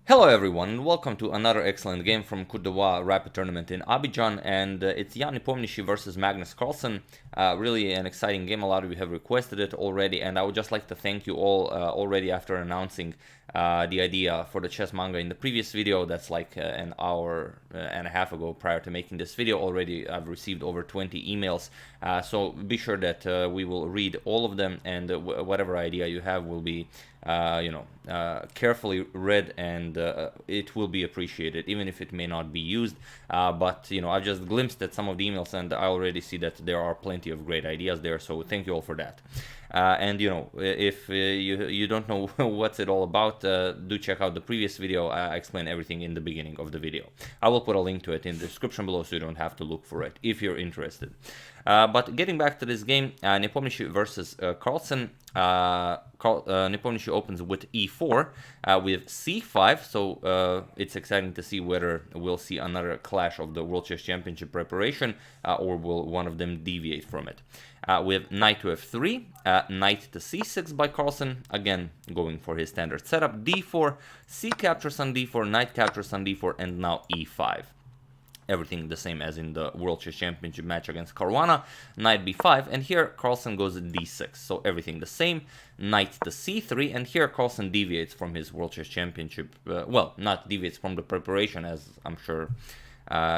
Hello everyone and welcome to another excellent game from Côte Rapid Tournament in Abidjan, and it's Nepomniachtchi versus Magnus Carlsen. Really an exciting game, a lot of you have requested it already, and I would just like to thank you all already after announcing the idea for the chess manga in the previous video. That's like an hour and a half ago prior to making this video. Already I've received over 20 emails, so be sure that we will read all of them, and whatever idea you have will be carefully read, and it will be appreciated, even if it may not be used. But I've just glimpsed at some of the emails, and I already see that there are plenty of great ideas there. So thank you all for that. And if you don't know what's it all about, do check out the previous video. I explain everything in the beginning of the video. I will put a link to it in the description below, so you don't have to look for it if you're interested. But getting back to this game, Nepomniachtchi versus Carlsen. Nepomniachtchi opens with e4 with c5, so it's exciting to see whether we'll see another clash of the World Chess Championship preparation, or will one of them deviate from it. We have knight to f3, knight to c6 by Carlsen, again going for his standard setup, d4, c captures on d4, knight captures on d4, and now e5. Everything the same as in the World Chess Championship match against Caruana. Knight b5, and here Carlsen goes d6, so everything the same. Knight to c3, and here Carlsen deviates from his World Chess Championship, well, not deviates from the preparation, as I'm sure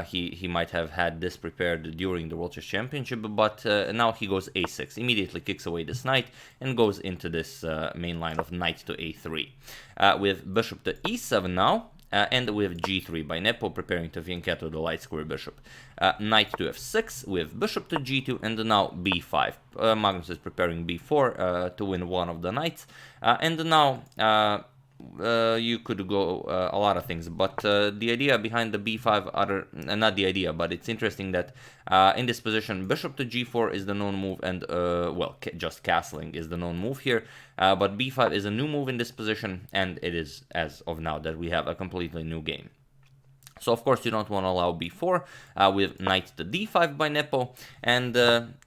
he might have had this prepared during the World Chess Championship, but now he goes a6, immediately kicks away this knight, and goes into this main line of knight to a3. With bishop to e7 now, and we have g3 by Nepo, preparing to fianchetto the light square bishop. Knight to f6 with bishop to g2, and now b5. Magnus is preparing b4 to win one of the knights, and now you could go a lot of things, but the idea behind the b5, not the idea, but it's interesting that in this position bishop to g4 is the known move, and just castling is the known move here, but b5 is a new move in this position, and it is, as of now, that we have a completely new game. So of course you don't want to allow b4 with knight to d5 by Nepo, and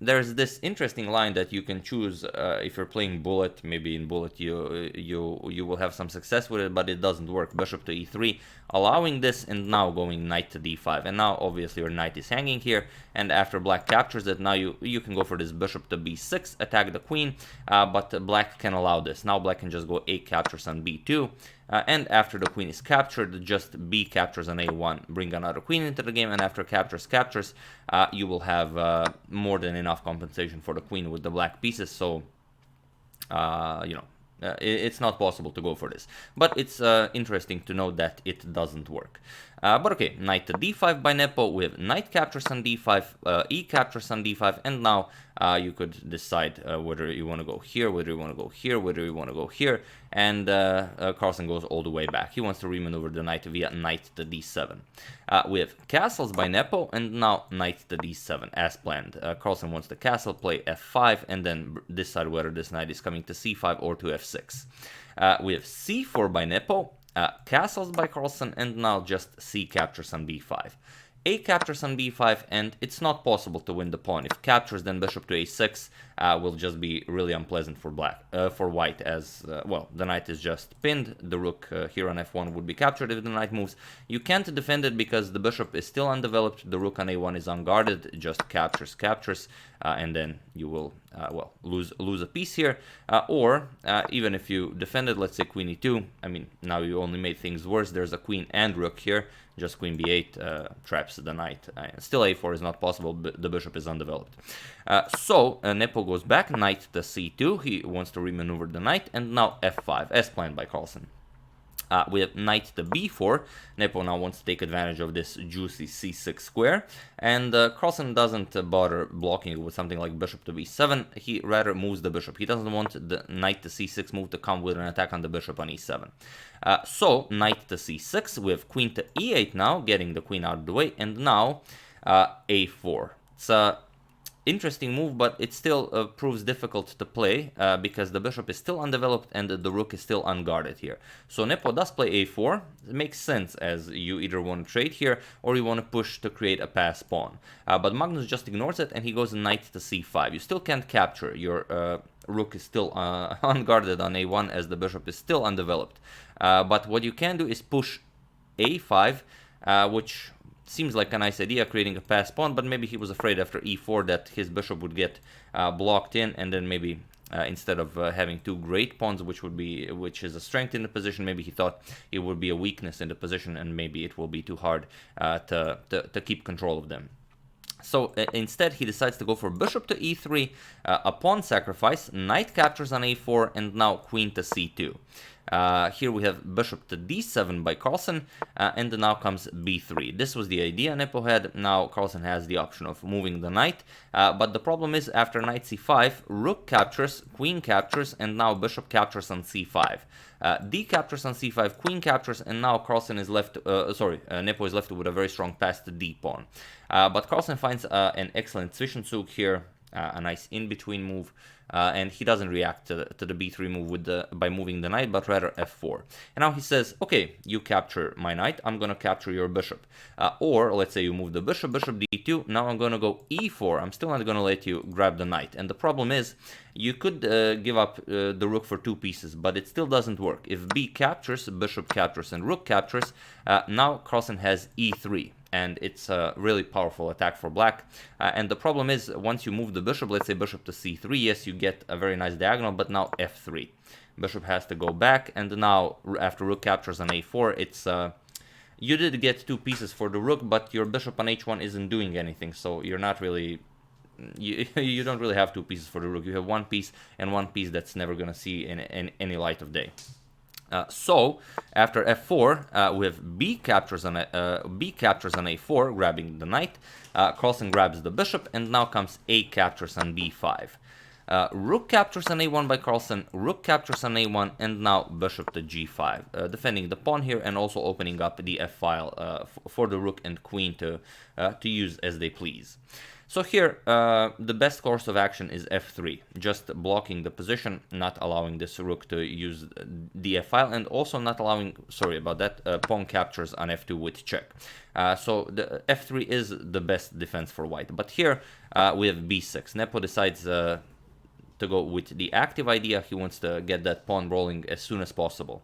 there's this interesting line that you can choose if you're playing bullet. Maybe in bullet you will have some success with it, but it doesn't work. Bishop to e3, allowing this, and now going knight to d5, and now obviously your knight is hanging here, and after black captures it, now you can go for this bishop to b6, attack the queen, but black can allow this. Now black can just go a captures on b2, and after the queen is captured, just b captures on a1, bring another queen into the game, and after captures, you will have more than enough compensation for the queen with the black pieces, so it's not possible to go for this. But it's interesting to know that it doesn't work. But okay, knight to d5 by Nepo with knight captures on d5, e captures on d5, and now you could decide whether you want to go here, whether you want to go here, whether you want to go here, and Carlsen goes all the way back. He wants to remaneuver the knight via knight to d7. We have castles by Nepo, and now knight to d7 as planned. Carlsen wants the castle, play f5, and then decide whether this knight is coming to c5 or to f6. We have c4 by Nepo, castles by Carlsen, and now just c captures on b5. A captures on b5, and it's not possible to win the pawn. If captures, then bishop to a6 will just be really unpleasant for white, as well, the knight is just pinned. The rook here on f1 would be captured if the knight moves. You can't defend it because the bishop is still undeveloped. The rook on a1 is unguarded. It just captures, and then you will lose a piece here. Or even if you defend it, let's say queen e2. I mean, now you only made things worse. There's a queen and rook here. Just queen b8 traps the knight. Still a4 is not possible, but the bishop is undeveloped. So Nepo goes back, knight to c2. He wants to remaneuver the knight, and now f5, as planned by Carlsen. We have knight to b4. Nepo now wants to take advantage of this juicy c6 square, and Carlsen doesn't bother blocking it with something like bishop to b7. He rather moves the bishop. He doesn't want the knight to c6 move to come with an attack on the bishop on e7. So knight to c6 with queen to e8 now, getting the queen out of the way, and now a4. It's a interesting move, but it still proves difficult to play because the bishop is still undeveloped and the rook is still unguarded here. So Nepo does play a4. It makes sense, as you either want to trade here or you want to push to create a pass pawn. But Magnus just ignores it and he goes knight to c5. You still can't capture. Your rook is still unguarded on a1 as the bishop is still undeveloped. But what you can do is push a5, which seems like a nice idea, creating a passed pawn, but maybe he was afraid after e4 that his bishop would get blocked in, and then maybe instead of having two great pawns, which is a strength in the position, maybe he thought it would be a weakness in the position, and maybe it will be too hard to keep control of them. So instead, he decides to go for bishop to e3, a pawn sacrifice, knight captures on a4, and now queen to c2. Here we have bishop to d7 by Carlsen, and now comes b3. This was the idea Nepo had. Now Carlsen has the option of moving the knight, but the problem is after knight c5, rook captures, queen captures, and now bishop captures on c5. D captures on c5, queen captures, and now Carlsen is left, Nepo is left with a very strong pass to d pawn. But Carlsen finds an excellent Zwischenzug here, a nice in-between move, and he doesn't react to the b3 move by moving the knight, but rather f4. And now he says, okay, you capture my knight, I'm going to capture your bishop. Or let's say you move the bishop, bishop d2, now I'm going to go e4, I'm still not going to let you grab the knight. And the problem is, you could give up the rook for two pieces, but it still doesn't work. If b captures, bishop captures, and rook captures, now Carlsen has e3. And it's a really powerful attack for black. And the problem is, once you move the bishop, let's say bishop to c3, yes, you get a very nice diagonal, but now f3. Bishop has to go back, and now after rook captures on a4, it's you did get two pieces for the rook, but your bishop on h1 isn't doing anything, so you're not really... You don't really have two pieces for the rook. You have one piece, and one piece that's never going to see in any light of day. So after f4, we have b captures on a4, grabbing the knight. Carlsen grabs the bishop, and now comes a captures on b5. Rook captures on a1 by Carlsen, rook captures on a1, and now bishop to g5, defending the pawn here and also opening up the f-file for the rook and queen to use as they please. So here, the best course of action is f3, just blocking the position, not allowing this rook to use the f-file, and also not allowing, sorry about that, pawn captures on f2 with check. So the f3 is the best defense for white. But here, we have b6. Nepo decides to go with the active idea. He wants to get that pawn rolling as soon as possible.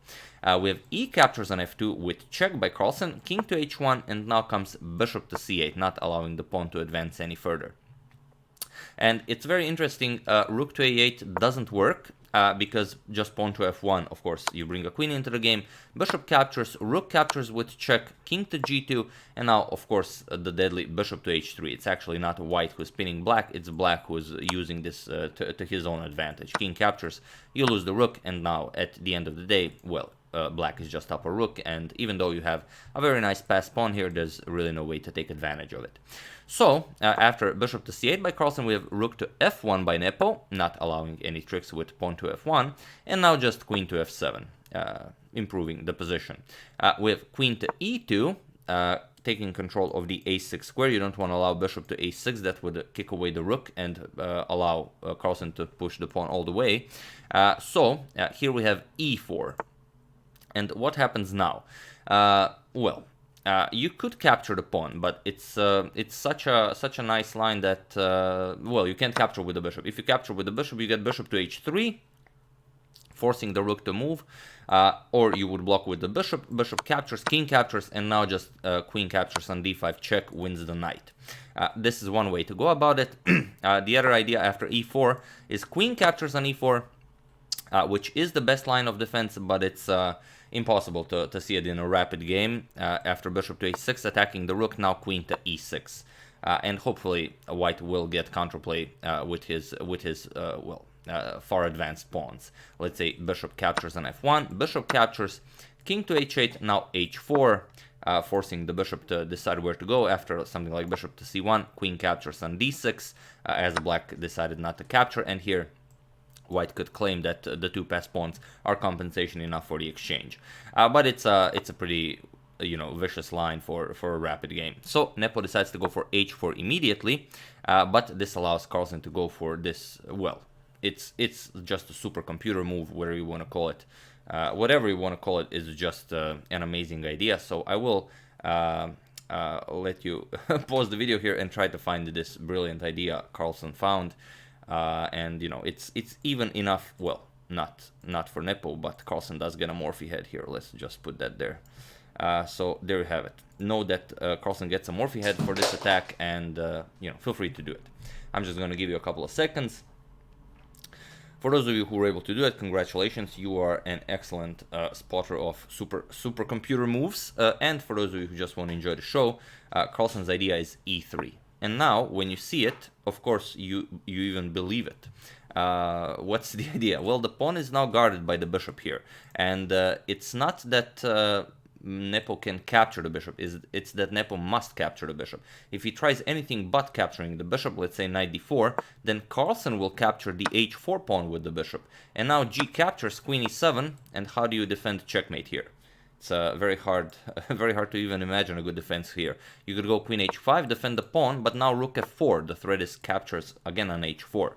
We have e captures on f2 with check by Carlsen, king to h1, and now comes bishop to c8, not allowing the pawn to advance any further. And it's very interesting, rook to a8 doesn't work, because just pawn to f1, of course, you bring a queen into the game, bishop captures, rook captures with check, king to g2, and now, of course, the deadly bishop to h3. It's actually not white who's pinning black, it's black who's using this to his own advantage. King captures, you lose the rook, and now, at the end of the day, well, black is just up a rook, and even though you have a very nice passed pawn here, there's really no way to take advantage of it. So, after bishop to c8 by Carlsen, we have rook to f1 by Nepo, not allowing any tricks with pawn to f1, and now just queen to f7, improving the position. We have queen to e2, taking control of the a6 square. You don't want to allow bishop to a6, that would kick away the rook and allow Carlsen to push the pawn all the way. So, here we have e4. And what happens now? You could capture the pawn, but it's such a nice line that you can't capture with the bishop. If you capture with the bishop, you get bishop to h3, forcing the rook to move, or you would block with the bishop. Bishop captures, king captures, and now just queen captures on d5 check, wins the knight. This is one way to go about it. The other idea after e4 is queen captures on e4, which is the best line of defense, but it's impossible to see it in a rapid game. After bishop to a6, attacking the rook, now queen to e6, and hopefully white will get counterplay with his far advanced pawns. Let's say bishop captures on f1, bishop captures, king to h8, now h4, forcing the bishop to decide where to go after something like bishop to c1, queen captures on d6, as black decided not to capture, and here white could claim that the two passed pawns are compensation enough for the exchange. But it's a pretty vicious line for a rapid game. So Nepo decides to go for h4 immediately, but this allows Carlsen to go for this, it's just a supercomputer move, whatever you want to call it. Whatever you want to call it is just an amazing idea. So I will let you pause the video here and try to find this brilliant idea Carlsen found. And it's even enough, not for Nepo, but Carlsen does get a Morphe head here. Let's just put that there. So there you have it. Know that Carlsen gets a Morphe head for this attack, and feel free to do it. I'm just going to give you a couple of seconds. For those of you who were able to do it, congratulations, you are an excellent spotter of supercomputer moves. And for those of you who just want to enjoy the show, Carlsen's idea is e3. And now, when you see it, of course, you even believe it. What's the idea? Well, the pawn is now guarded by the bishop here. And it's not that Nepo can capture the bishop, it's that Nepo must capture the bishop. If he tries anything but capturing the bishop, let's say knight d4, then Carlsen will capture the h4 pawn with the bishop. And now g captures queen e7, and how do you defend checkmate here? It's very hard to even imagine a good defense here. You could go queen h5, defend the pawn, but now rook f4, the threat is captures again on h4.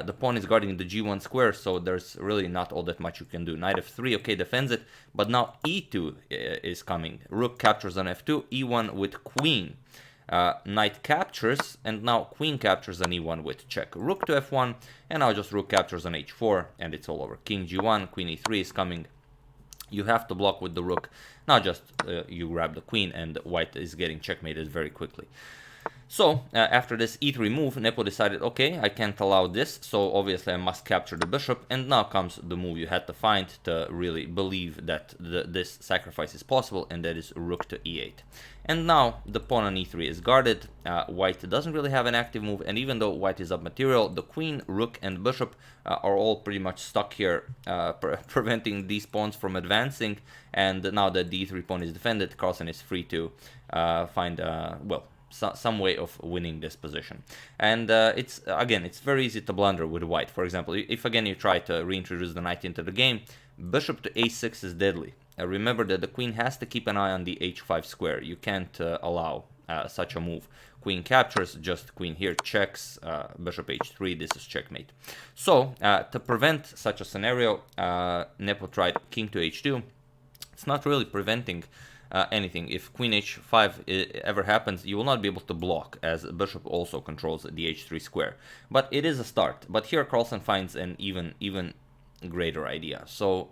The pawn is guarding the g1 square, so there's really not all that much you can do. Knight f3, okay, defends it, but now e2 is coming. Rook captures on f2, e1 with queen. Knight captures, and now queen captures on e1 with check. Rook to f1, and now just rook captures on h4, and it's all over. King g1, queen e3 is coming. You have to block with the rook. Now just you grab the queen, and white is getting checkmated very quickly. So, after this e3 move, Nepo decided, okay, I can't allow this, so obviously I must capture the bishop, and now comes the move you had to find to really believe that this sacrifice is possible, and that is rook to e8. And now the pawn on e3 is guarded. White doesn't really have an active move, and even though white is up material, the queen, rook, and bishop are all pretty much stuck here, preventing these pawns from advancing, and now that the e3 pawn is defended, Carlsen is free to find, some way of winning this position. And it's very easy to blunder with white. For example, if again you try to reintroduce the knight into the game, bishop to a6 is deadly. Remember that the queen has to keep an eye on the h5 square. You can't allow such a move. Queen captures, just queen here checks, bishop h3, this is checkmate. So to prevent such a scenario, Nepo tried king to h2. It's not really preventing anything. If queen h5 ever happens, you will not be able to block, as bishop also controls the h3 square. But it is a start. But here Carlsen finds an even greater idea. So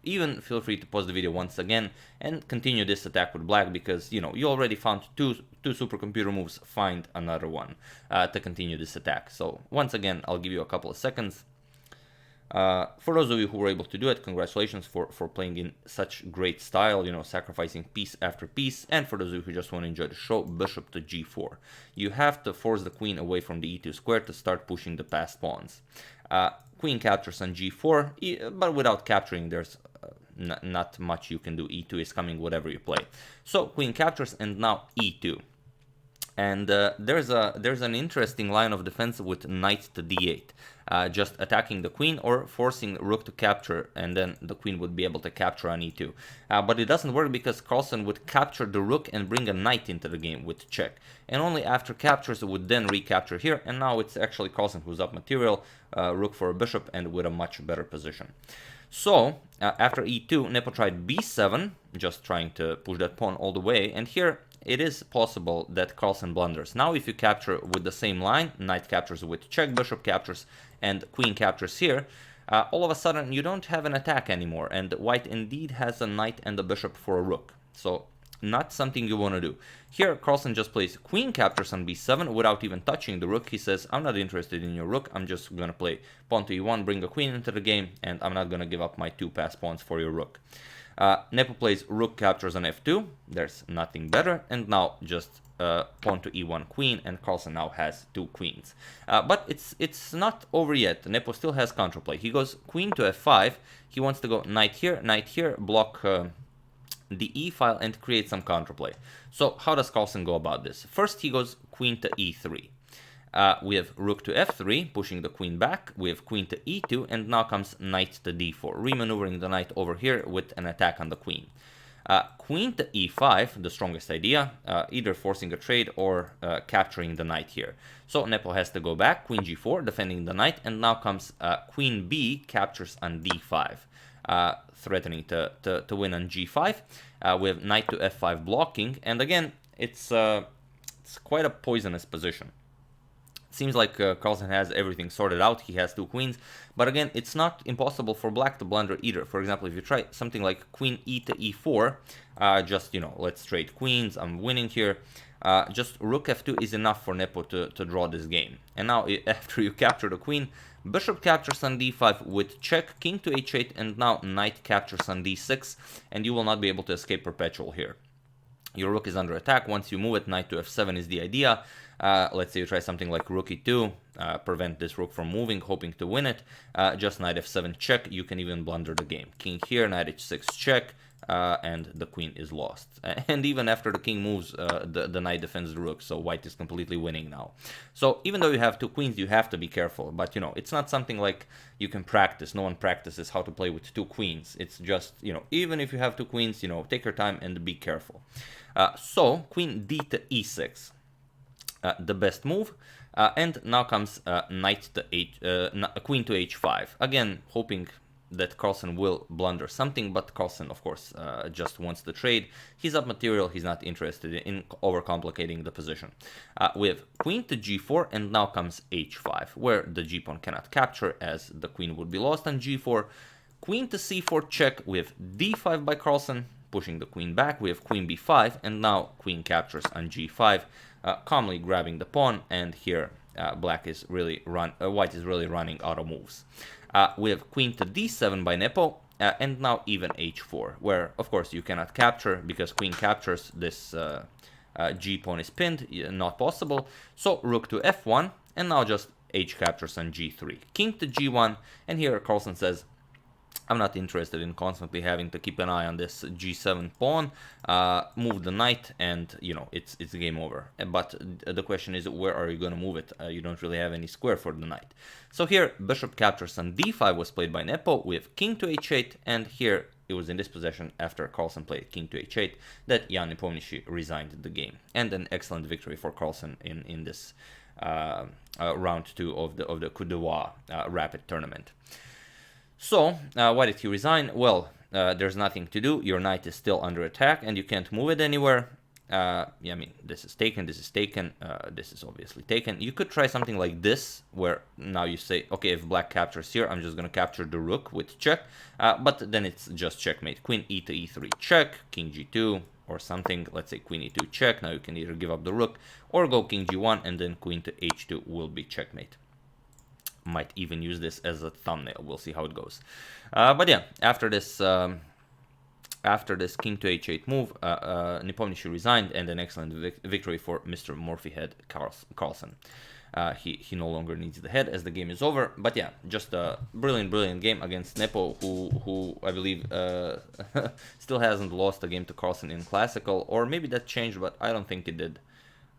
even feel free to pause the video once again and continue this attack with black, because you already found two supercomputer moves. Find another one to continue this attack. So once again, I'll give you a couple of seconds. For those of you who were able to do it, congratulations for playing in such great style, sacrificing piece after piece. And for those of you who just want to enjoy the show, bishop to g4. You have to force the queen away from the e2 square to start pushing the passed pawns. Queen captures on g4, but without capturing, there's not much you can do. e2 is coming whatever you play. So queen captures, and now e2. And there's an interesting line of defense with knight to d8, just attacking the queen or forcing rook to capture, and then the queen would be able to capture on e2. But it doesn't work because Carlsen would capture the rook and bring a knight into the game with check. And only after captures it would then recapture here, and now it's actually Carlsen who's up material, rook for a bishop, and with a much better position. So, after e2, Nepo tried b7, just trying to push that pawn all the way, and here it is possible that Carlsen blunders. Now if you capture with the same line, knight captures with check, bishop captures, and queen captures here, all of a sudden you don't have an attack anymore, and white indeed has a knight and a bishop for a rook. So, not something you want to do. Here, Carlsen just plays queen captures on b7 without even touching the rook. He says, I'm not interested in your rook, I'm just going to play pawn to e1, bring a queen into the game, and I'm not going to give up my two passed pawns for your rook. Nepo plays rook captures on f2, there's nothing better, and now just pawn to e1 queen, and Carlsen now has two queens. But it's not over yet. Nepo still has counterplay. He goes queen to f5, he wants to go knight here, block the e file and create some counterplay. So how does Carlsen go about this? First he goes queen to e3. We have rook to f3, pushing the queen back. We have queen to e2, and now comes knight to d4, remaneuvering the knight over here with an attack on the queen. Queen to e5, the strongest idea, either forcing a trade or capturing the knight here. So Nepo has to go back, queen g4, defending the knight, and now comes queen b, captures on d5. Threatening to win on g5. We have knight to f5 blocking, and again, it's quite a poisonous position. Seems like Carlsen has everything sorted out. He has 2 queens, but again, it's not impossible for black to blunder either. For example, if you try something like queen e to e4, just, you know, let's trade queens, I'm winning here. Just rook f2 is enough for Nepo to draw this game. And now, after you capture the queen, bishop captures on d5 with check, king to h8, and now knight captures on d6, and you will not be able to escape perpetual here. Your rook is under attack. Once you move it, knight to f7 is the idea. Let's say you try something like rook e2, prevent this rook from moving, hoping to win it. Just knight f7 check, you can even blunder the game. King here, knight h6 check, and the queen is lost. And even after the king moves, the knight defends the rook, so white is completely winning now. So even though you have 2 queens, you have to be careful. But, you know, it's not something like you can practice. No one practices how to play with 2 queens. It's just, you know, even if you have 2 queens, you know, take your time and be careful. So queen d to e6, the best move. And now comes knight to queen to h5. Again, hoping that Carlsen will blunder something, but Carlsen, of course, just wants the trade. He's up material, he's not interested in overcomplicating the position. We have queen to g4, and now comes h5, where the g-pawn cannot capture, as the queen would be lost on g4. Queen to c4 check with d5 by Carlsen, pushing the queen back. We have queen b5, and now queen captures on g5, calmly grabbing the pawn, and here white is really running out of moves. We have queen to d7 by Nepo, and now even h4, where, of course, you cannot capture, because queen captures, this g-pawn is pinned, not possible. So rook to f1, and now just h captures on g3. King to g1, and here Carlsen says, I'm not interested in constantly having to keep an eye on this g7 pawn. Move the knight, and, you know, it's game over. But the question is, where are you going to move it? You don't really have any square for the knight. So here, bishop captures on d5 was played by Nepo with king to h8, and here it was in this position, after Carlsen played king to h8, that Jan Nepomniachtchi resigned the game. And an excellent victory for Carlsen in this round 2 of the Côte d'Ivoire Rapid tournament. So, why did he resign? Well, there's nothing to do. Your knight is still under attack, and you can't move it anywhere. I mean, this is taken, this is taken, this is obviously taken. You could try something like this, where now you say, okay, if black captures here, I'm just going to capture the rook with check. But then it's just checkmate. Queen e to e3 check, king g2, or something. Let's say queen e2 check. Now you can either give up the rook, or go king g1, and then queen to h2 will be checkmate. Might even use this as a thumbnail. We'll see how it goes. But yeah, after this king to h8 move, Nepomniachtchi resigned, and an excellent victory for Mr. Morphy Head Carlsen. He no longer needs the head, as the game is over. But yeah, just a brilliant game against Nepo, who I believe still hasn't lost a game to Carlsen in Classical, or maybe that changed, but I don't think it did.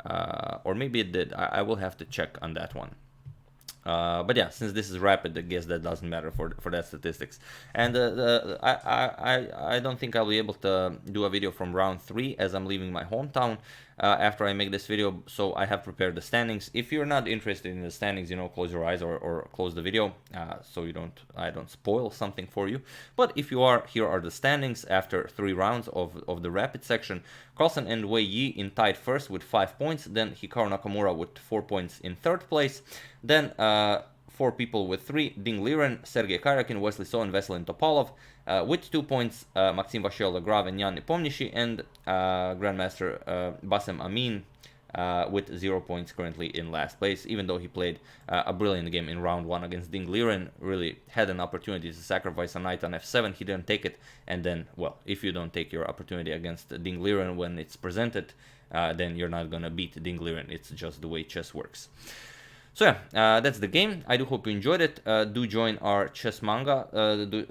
Or maybe it did. I will have to check on that one. But yeah, since this is rapid, I guess that doesn't matter for that statistics. And I don't think I'll be able to do a video from round 3, as I'm leaving my hometown after I make this video. So I have prepared the standings. If you're not interested in the standings, you know, close your eyes or close the video, so I don't spoil something for you. But if you are, here are the standings after 3 rounds of the rapid section. Carlsen and Wei Yi in tied first with 5 points. Then Hikaru Nakamura with 4 points in 3rd place. Then 4 people with 3, Ding Liren, Sergei Karyakin, Wesley So, and Veselin Topalov. With 2 points, Maxime Vachier-Lagrave and Jan Nepomniachtchi, and Grandmaster Bassem Amin with 0 points, currently in last place, even though he played a brilliant game in round 1 against Ding Liren. Really had an opportunity to sacrifice a knight on f7, he didn't take it, and then, well, if you don't take your opportunity against Ding Liren when it's presented, then you're not gonna beat Ding Liren. It's just the way chess works. So yeah, that's the game. I do hope you enjoyed it. Do join our chess manga.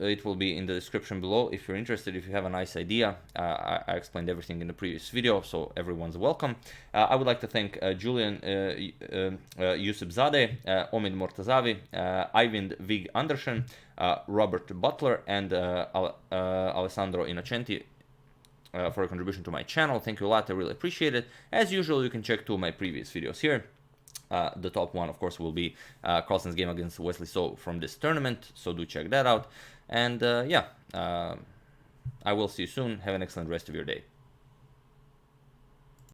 It will be in the description below if you're interested, if you have a nice idea. I explained everything in the previous video, so everyone's welcome. I would like to thank Julian Yusufzadeh, Omid Mortazavi, Eivind Vig Andersen, Robert Butler, and Alessandro Innocenti for a contribution to my channel. Thank you a lot, I really appreciate it. As usual, you can check 2 of my previous videos here. The top one, of course, will be Carlsen's game against Wesley So from this tournament, so do check that out. And yeah, I will see you soon. Have an excellent rest of your day.